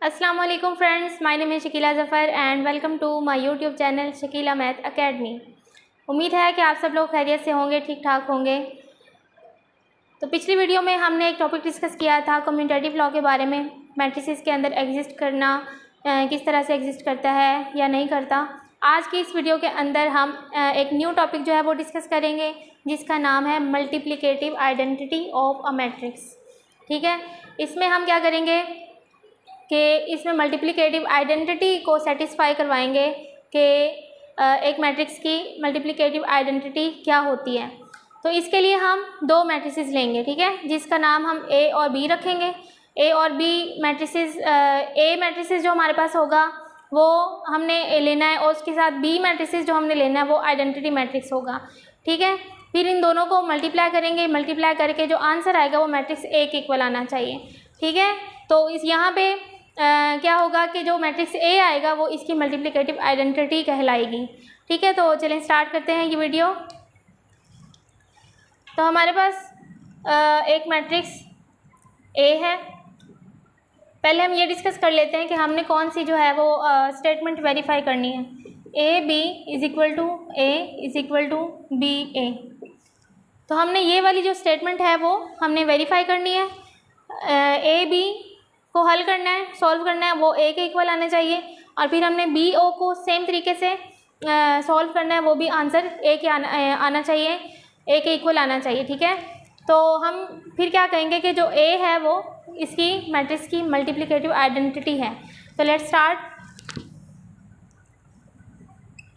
अस्सलाम वालेकुम friends, my name है Shakila Zafar and welcome to my YouTube channel Shakila math academy. उम्मीद है कि आप सब लोग खैरियत से होंगे, ठीक ठाक होंगे। तो पिछली वीडियो में हमने एक टॉपिक डिस्कस किया था कम्यूटेटिव लॉ के बारे में, मैट्रिसेस के अंदर एग्जिस्ट करना किस तरह से एग्जिस्ट करता है या नहीं करता। आज की इस वीडियो के अंदर हम एक न्यू टॉपिक जो है वो डिस्कस करेंगे जिसका नाम है multiplicative identity of a matrix. ठीक है, इसमें हम क्या करेंगे कि इसमें मल्टीप्लिकेटिव आइडेंटिटी को सेटिस्फाई करवाएंगे कि एक मैट्रिक्स की मल्टीप्लिकेटिव आइडेंटिटी क्या होती है। तो इसके लिए हम दो मैट्रिसेस लेंगे, ठीक है, जिसका नाम हम ए और बी रखेंगे। ए और बी मैट्रिसेस, ए मैट्रिसेस जो हमारे पास होगा वो हमने लेना है और उसके साथ बी मैट्रिसेस जो हमने लेना है वो आइडेंटिटी मैट्रिक्स होगा। ठीक है, फिर इन दोनों को मल्टीप्लाई करेंगे, मल्टीप्लाई करके जो आंसर आएगा वो मैट्रिक्स ए के इक्वल आना चाहिए। ठीक है, तो इस यहाँ पे क्या होगा कि जो मैट्रिक्स ए आएगा वो इसकी मल्टीप्लिकेटिव आइडेंटिटी कहलाएगी। ठीक है, तो चलें स्टार्ट करते हैं ये वीडियो। तो हमारे पास एक मैट्रिक्स ए है। पहले हम ये डिस्कस कर लेते हैं कि हमने कौन सी जो है वो स्टेटमेंट वेरीफाई करनी है। A B is equal to A is equal to B A. तो हमने ये वाली जो स्टेटमेंट है वो हमने वेरीफाई करनी है। ए बी को हल करना है, सॉल्व करना है, वो ए के इक्वल आना चाहिए। और फिर हमने बी ओ को सेम तरीके से सॉल्व करना है, वो भी आंसर ए के आना चाहिए, ए के इक्वल आना चाहिए। ठीक है, तो हम फिर क्या कहेंगे कि जो ए है वो इसकी मैट्रिक्स की मल्टीप्लिकेटिव आइडेंटिटी है। तो let's start.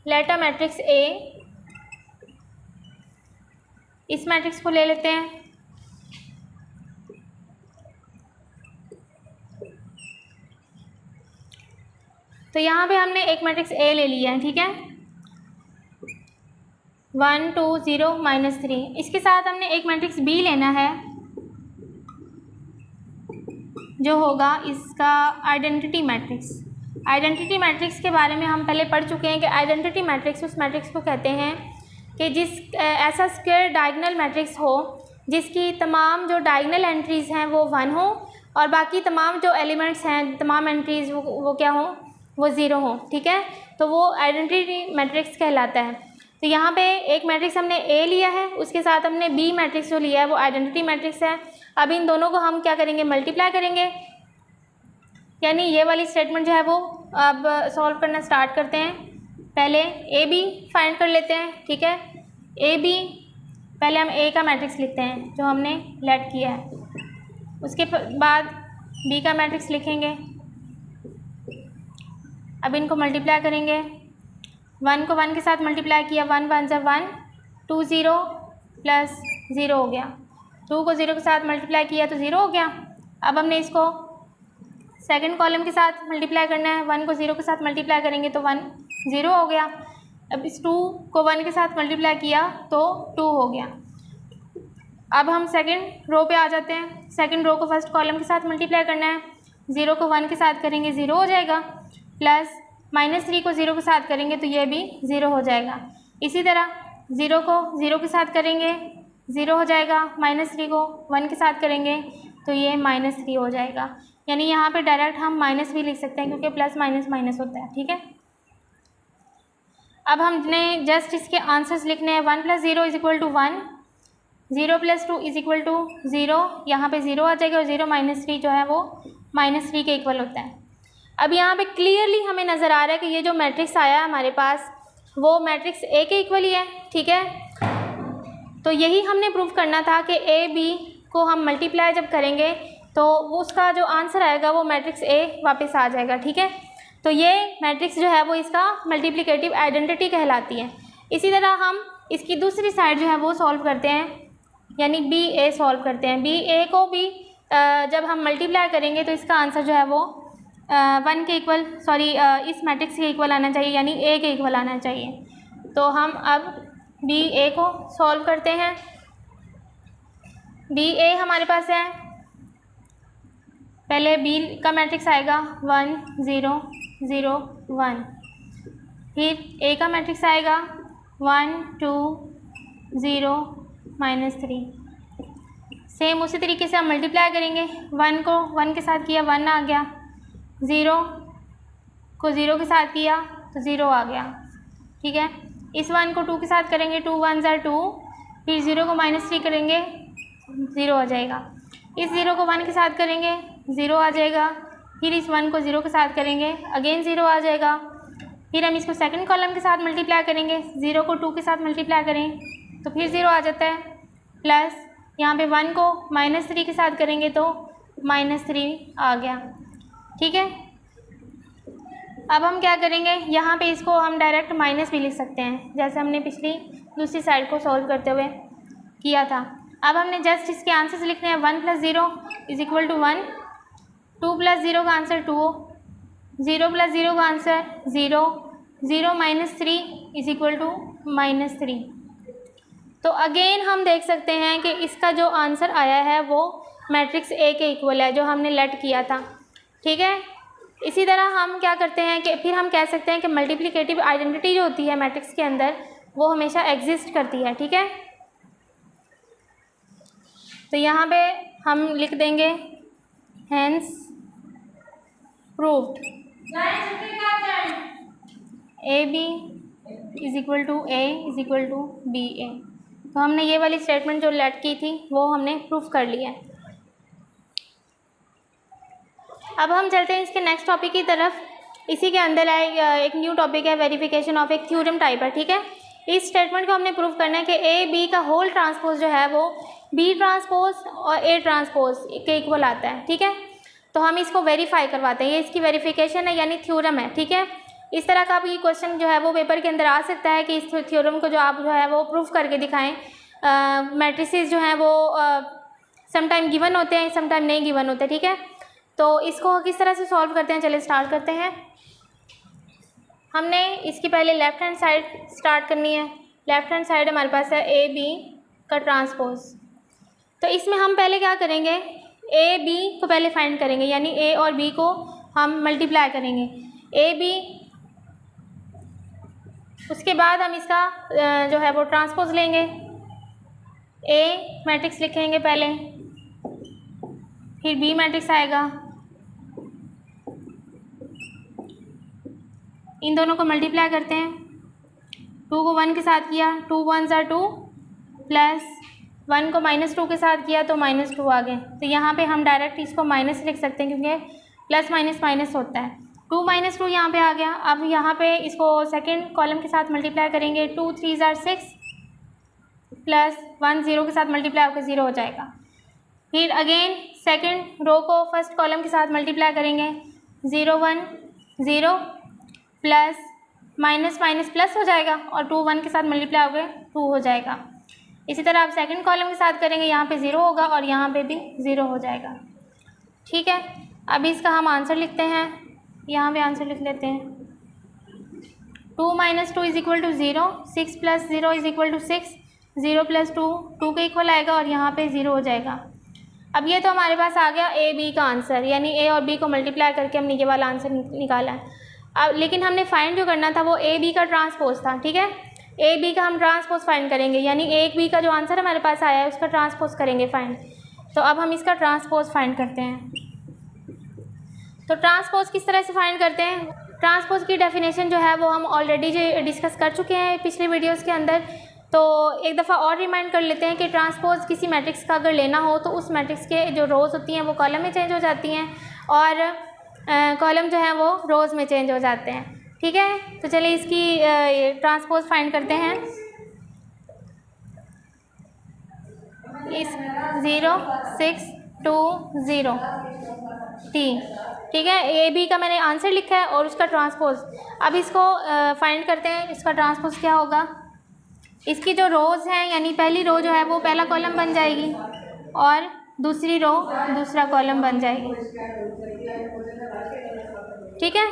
Let a matrix A, इस मैट्रिक्स को ले लेते हैं। तो यहाँ पे हमने एक मैट्रिक्स ए ले लिया है। ठीक है, 1 2 0 -3। इसके साथ हमने एक मैट्रिक्स बी लेना है जो होगा इसका आइडेंटिटी मैट्रिक्स। आइडेंटिटी मैट्रिक्स के बारे में हम पहले पढ़ चुके हैं कि आइडेंटिटी मैट्रिक्स उस मैट्रिक्स को कहते हैं कि जिस ऐसा स्क्वायर डायगोनल मैट्रिक्स हो जिसकी तमाम जो डायगोनल एंट्रीज़ हैं वो 1 हो और बाकी तमाम जो एलिमेंट्स हैं, तमाम एंट्रीज़ वो क्या हो, वो 0 हो। ठीक है, तो वो आइडेंटिटी मैट्रिक्स कहलाता है। तो यहाँ पे एक मैट्रिक्स हमने ए लिया है, उसके साथ हमने बी मैट्रिक्स जो लिया है वो आइडेंटिटी मैट्रिक्स है। अब इन दोनों को हम क्या करेंगे, मल्टीप्लाई करेंगे, यानी ये वाली स्टेटमेंट जो है वो अब सॉल्व करना स्टार्ट करते हैं। पहले ए बी फाइंड कर लेते हैं। ठीक है, ए बी, पहले हम ए का मैट्रिक्स लिखते हैं जो हमने लेट किया है, उसके बाद बी का मैट्रिक्स लिखेंगे। अब इनको मल्टीप्लाई करेंगे। 1 को 1 के साथ मल्टीप्लाई किया, 1 1 ज़ा 1, 2 0 प्लस 0 हो गया। 2 को 0 के साथ मल्टीप्लाई किया तो 0 हो गया। अब हमने इसको सेकंड कॉलम के साथ मल्टीप्लाई करना है। 1 को 0 के साथ मल्टीप्लाई करेंगे तो 1 0 हो गया। अब इस 2 को 1 के साथ मल्टीप्लाई किया तो 2 हो गया। अब हम सेकंड रो पे आ जाते हैं। सेकंड रो को फर्स्ट कॉलम के साथ मल्टीप्लाई करना है। 0 को 1 के साथ करेंगे 0 हो जाएगा, प्लस -3 को 0 के साथ करेंगे तो ये भी 0 हो जाएगा। इसी तरह 0 को 0 के साथ करेंगे 0 हो जाएगा, -3 को 1 के साथ करेंगे तो ये -3 हो जाएगा। यानी यहाँ पे डायरेक्ट हम माइनस भी लिख सकते हैं क्योंकि प्लस माइनस माइनस होता है। ठीक है, अब हमने जस्ट इसके आंसर्स लिखने हैं। 1 + 0 = 1, 0 + 2 = 0, यहाँ पे 0 आ जाएगा और 0 -3 जो है वो -3 के इक्वल होता है। अब यहाँ पे क्लियरली हमें नज़र आ रहा है कि ये जो मैट्रिक्स आया है हमारे पास वो मैट्रिक्स ए के इक्वल ही है। ठीक है, तो यही हमने प्रूव करना था कि ए बी को हम मल्टीप्लाई जब करेंगे तो वो उसका जो आंसर आएगा वो मैट्रिक्स ए वापस आ जाएगा। ठीक है, तो ये मैट्रिक्स जो है वो इसका मल्टीप्लिकेटिव आइडेंटिटी कहलाती है। इसी तरह हम इसकी दूसरी साइड जो है वो सॉल्व करते हैं, यानी बी ए सॉल्व करते हैं। बी ए को भी जब हम मल्टीप्लाई करेंगे तो इसका आंसर जो है वो 1 के इक्वल, इस मैट्रिक्स के इक्वल आना चाहिए, यानी ए के इक्वल आना चाहिए। तो हम अब बी ए को सॉल्व करते हैं। बी ए हमारे पास है, पहले बी का मैट्रिक्स आएगा 1 0 0 1, फिर ए का मैट्रिक्स आएगा 1 2 0 -3। सेम उसी तरीके से हम मल्टीप्लाई करेंगे। 1 को 1 के साथ किया 1 आ गया, ज़ीरो को ज़ीरो के साथ किया तो ज़ीरो आ गया, ठीक है। इस 1 को 2 के साथ करेंगे, 2 1 ज़ा 2, फिर 0 को -3 करेंगे, 0 आ जाएगा। इस 0 को 1 के साथ करेंगे, 0 आ जाएगा। फिर इस 1 को 0 के साथ करेंगे, अगेन 0 आ जाएगा। फिर हम इसको सेकंड कॉलम के साथ मल्टीप्लाई करेंगे, 0 को 2 के साथ मल्टीप्लाई करें तो फिर 0 आ जाता है, प्लस यहाँ पे 1 को -3 के साथ करेंगे तो -3 आ गया, ठीक है। अब हम क्या करेंगे, यहाँ पे इसको हम डायरेक्ट माइनस भी लिख सकते हैं, जैसे हमने पिछली दूसरी साइड को सॉल्व करते हुए किया था। अब हमने जस्ट इसके आंसर्स लिखने हैं। 1 + 0 = 1, 2 + 0 का आंसर 2, 0 + 0 का आंसर 0, 0 - 3 = -3। तो अगेन हम देख सकते हैं कि इसका जो आंसर आया है वो मैट्रिक्स ए के इक्वल है, जो हमने लेट किया था, ठीक है। इसी तरह हम क्या करते हैं कि फिर हम कह सकते हैं कि मल्टीप्लिकेटिव आइडेंटिटी जो होती है मैट्रिक्स के अंदर वो हमेशा एग्जिस्ट करती है, ठीक है। तो यहाँ पे हम लिख देंगे hence proved AB = A = BA। तो हमने ये वाली स्टेटमेंट जो लेट की थी वो हमने प्रूफ कर लिया है। अब हम चलते हैं इसके नेक्स्ट टॉपिक की तरफ। इसी के अंदर है एक न्यू टॉपिक है, वेरिफिकेशन ऑफ एक थ्योरम टाइप है, ठीक है। इस स्टेटमेंट को हमने प्रूफ करना है कि AB का होल ट्रांसपोज जो है वो B ट्रांसपोज और A ट्रांसपोज के इक्वल आता है, ठीक है। तो हम इसको वेरीफाई करवाते हैं, ये इसकी वेरिफिकेशन है यानी थ्योरम है, ठीक है। इस तरह का भी क्वेश्चन जो है वो पेपर के अंदर आ सकता है कि इस थ्योरम को जो आप जो है वो प्रूफ करके दिखाएं। मैट्रिसेस जो हैं वो समटाइम गिवन होते हैं, समटाइम नहीं गिवन होते, ठीक है। तो इसको किस तरह से सॉल्व करते हैं, चलिए स्टार्ट करते हैं। हमने इसकी पहले लेफ़्ट हैंड साइड स्टार्ट करनी है। लेफ़्ट हैंड साइड हमारे पास है AB का ट्रांसपोज। तो इसमें हम पहले क्या करेंगे, AB को पहले फाइंड करेंगे, यानी A और B को हम मल्टीप्लाई करेंगे। AB, उसके बाद हम इसका जो है वो ट्रांसपोज लेंगे। A मैट्रिक्स लिखेंगे पहले, फिर B मैट्रिक्स आएगा, इन दोनों को मल्टीप्लाई करते हैं। 2 को 1 के साथ किया, 2 1 ज़ा 2, प्लस 1 को -2 के साथ किया तो -2 आ गए। तो यहाँ पे हम डायरेक्ट इसको माइनस लिख सकते हैं क्योंकि प्लस माइनस माइनस होता है। 2 - 2 यहाँ पे आ गया। अब यहाँ पे इसको सेकंड कॉलम के साथ मल्टीप्लाई करेंगे। 2 3 ज़ा 6, प्लस 1 0 के साथ मल्टीप्लाई होकर 0 हो जाएगा। फिर अगेन सेकंड रो को फर्स्ट कॉलम के साथ मल्टीप्लाई करेंगे। 0 1 0, प्लस माइनस माइनस प्लस हो जाएगा और 2 1 के साथ मल्टीप्लाई हो गए 2 हो जाएगा। इसी तरह आप सेकंड कॉलम के साथ करेंगे, यहाँ पे 0 होगा और यहाँ पे भी 0 हो जाएगा, ठीक है। अब इसका हम आंसर लिखते हैं, यहाँ पे आंसर लिख लेते हैं। 2 - 2 = 0, 6 + 0 = 6, 0 + 2 2 के इक्वल आएगा और यहाँ पे 0 हो जाएगा। अब ये तो हमारे पास आ गया AB का आंसर, यानी A और B को मल्टीप्लाई करके हमने ये वाला आंसर निकाला है। अब लेकिन हमने फाइंड जो करना था वो AB का ट्रांसपोज था, ठीक है। AB का हम ट्रांसपोज फाइंड करेंगे, यानी AB का जो आंसर हमारे पास आया है उसका ट्रांसपोज करेंगे फाइंड। तो अब हम इसका ट्रांसपोज फाइंड करते हैं। तो ट्रांसपोज किस तरह से फाइंड करते हैं, ट्रांसपोज की डेफिनेशन जो है वो हम ऑलरेडी डिस्कस कर चुके हैं पिछले वीडियोज़ के अंदर। तो एक दफ़ा और रिमाइंड कर लेते हैं कि ट्रांसपोज किसी मैट्रिक्स का अगर लेना हो तो उस मैट्रिक्स के जो रोज़ होती हैं वो कॉलम में चेंज हो जाती हैं और कॉलम जो है वो रोज़ में चेंज हो जाते हैं, ठीक है। तो चलिए इसकी ट्रांसपोज फाइंड करते हैं। इस 0 6 2 0 T, ठीक है। AB का मैंने आंसर लिखा है और उसका ट्रांसपोज। अब इसको फाइंड करते हैं, इसका ट्रांसपोज क्या होगा। इसकी जो रोज़ हैं, यानी पहली रो जो है वो पहला कॉलम बन जाएगी और दूसरी रो दूसरा कॉलम बन जाएगी, ठीक है।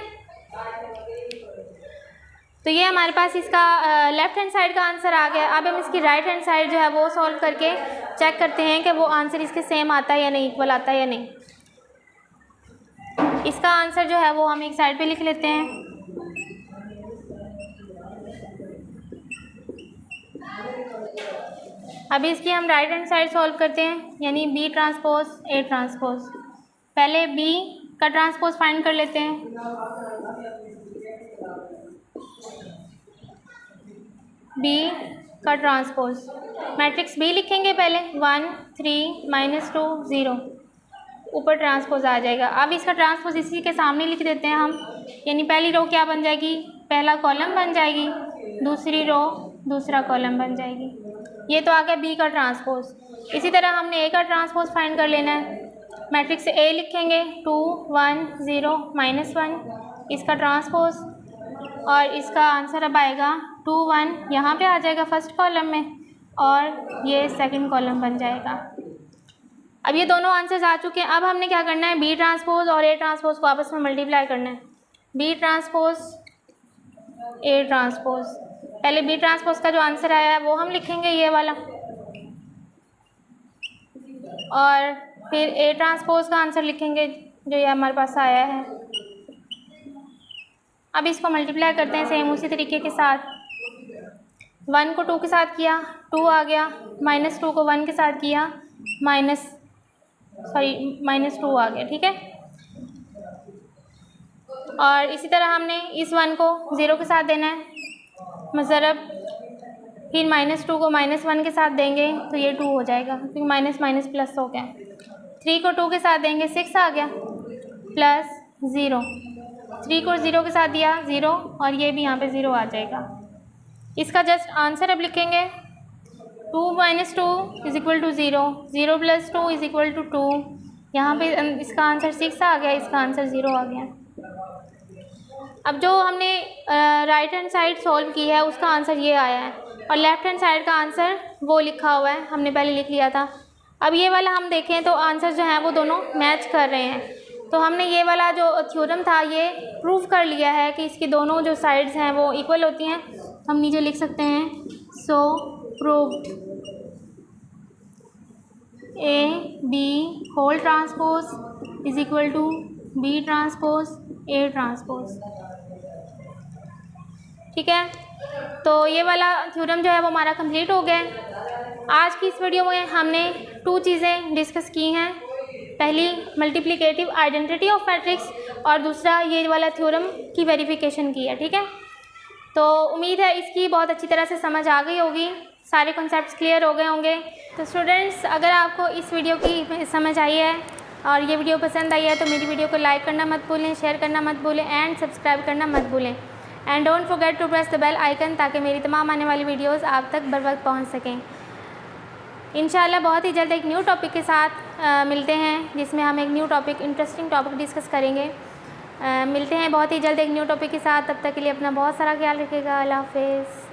तो ये हमारे पास इसका लेफ़्ट हैंड साइड का आंसर आ गया। अब हम इसकी राइट हैंड साइड जो है वो सॉल्व करके चेक करते हैं कि वो आंसर इसके सेम आता है या नहीं, इक्वल आता है या नहीं। इसका आंसर जो है वो हम एक साइड पे लिख लेते हैं। अभी इसकी हम राइट हैंड साइड सॉल्व करते हैं, यानी B ट्रांसपोज A ट्रांसपोज। पहले B का ट्रांसपोज फाइंड कर लेते हैं। बी का ट्रांसपोज, मैट्रिक्स बी लिखेंगे पहले, 1 3 -2 0, ऊपर ट्रांसपोज आ जाएगा। अब इसका ट्रांसपोज इसी के सामने लिख देते हैं हम, यानी पहली रो क्या बन जाएगी, पहला कॉलम बन जाएगी, दूसरी रो दूसरा कॉलम बन जाएगी। ये तो आ गया बी का ट्रांसपोज। इसी तरह हमने ए का ट्रांसपोज फाइंड कर लेना है। मैट्रिक्स ए लिखेंगे 2 1 0 -1, इसका ट्रांसपोज, और इसका आंसर अब आएगा 2 1, यहाँ पे आ जाएगा फर्स्ट कॉलम में, और ये सेकंड कॉलम बन जाएगा। अब ये दोनों आंसर्स आ चुके हैं। अब हमने क्या करना है, बी ट्रांसपोज और ए ट्रांसपोज को आपस में मल्टीप्लाई करना है। बी ट्रांसपोज ए ट्रांसपोज, पहले बी ट्रांसपोज का जो आंसर आया है वो हम लिखेंगे ये वाला, और फिर ए ट्रांसपोज का आंसर लिखेंगे जो ये हमारे पास आया है। अब इसको मल्टीप्लाई करते हैं सेम उसी तरीके के साथ। 1 को 2 के साथ किया, 2 आ गया, -2 को 1 के साथ किया, -2 आ गया, ठीक है। और इसी तरह हमने इस 1 को 0 के साथ देना है, मतलब फिर -2 को -1 के साथ देंगे तो ये 2 हो जाएगा, क्योंकि माइनस माइनस प्लस हो गया। 3 को 2 के साथ देंगे 6 आ गया, +0, 3 को 0 के साथ दिया 0, और ये भी यहाँ पे 0 आ जाएगा। इसका जस्ट आंसर अब लिखेंगे 2 - 2 = 0, 0 + 2 = 2, यहाँ पे इसका आंसर 6 आ गया, इसका आंसर 0 आ गया। अब जो हमने राइट हैंड साइड सॉल्व की है उसका आंसर ये आया है, और लेफ़्ट हैंड साइड का आंसर वो लिखा हुआ है, हमने पहले लिख लिया था। अब ये वाला हम देखें तो आंसर जो हैं वो दोनों मैच कर रहे हैं, तो हमने ये वाला जो थ्योरम था ये प्रूव कर लिया है कि इसकी दोनों जो साइड्स हैं वो इक्वल होती हैं। हम नीचे लिख सकते हैं, so proved AB transpose = B transpose A transpose, ठीक है। तो ये वाला थ्योरम जो है वो हमारा कंप्लीट हो गया है। आज की इस वीडियो में हमने 2 चीज़ें डिस्कस की हैं, पहली मल्टीप्लिकेटिव आइडेंटिटी ऑफ मैट्रिक्स, और दूसरा ये वाला थ्योरम की वेरिफिकेशन की है, ठीक है। तो उम्मीद है इसकी बहुत अच्छी तरह से समझ आ गई होगी, सारे कॉन्सेप्ट्स क्लियर हो गए होंगे। तो स्टूडेंट्स, अगर आपको इस वीडियो की समझ आई है और ये वीडियो पसंद आई है तो मेरी वीडियो को लाइक करना मत भूलें, शेयर करना मत भूलें, एंड सब्सक्राइब करना मत भूलें, and don't forget to press the bell icon, ताकि मेरी तमाम आने वाली वीडियोस आप तक बर वक्त पहुँच सकें। इंशाल्लाह बहुत ही जल्द एक न्यू टॉपिक के साथ मिलते हैं, जिसमें हम एक new topic, interesting topic discuss करेंगे। मिलते हैं बहुत ही जल्द एक न्यू टॉपिक के साथ। तब तक के लिए अपना बहुत सारा ख्याल रखिएगा। अल्लाह हाफ़िज़।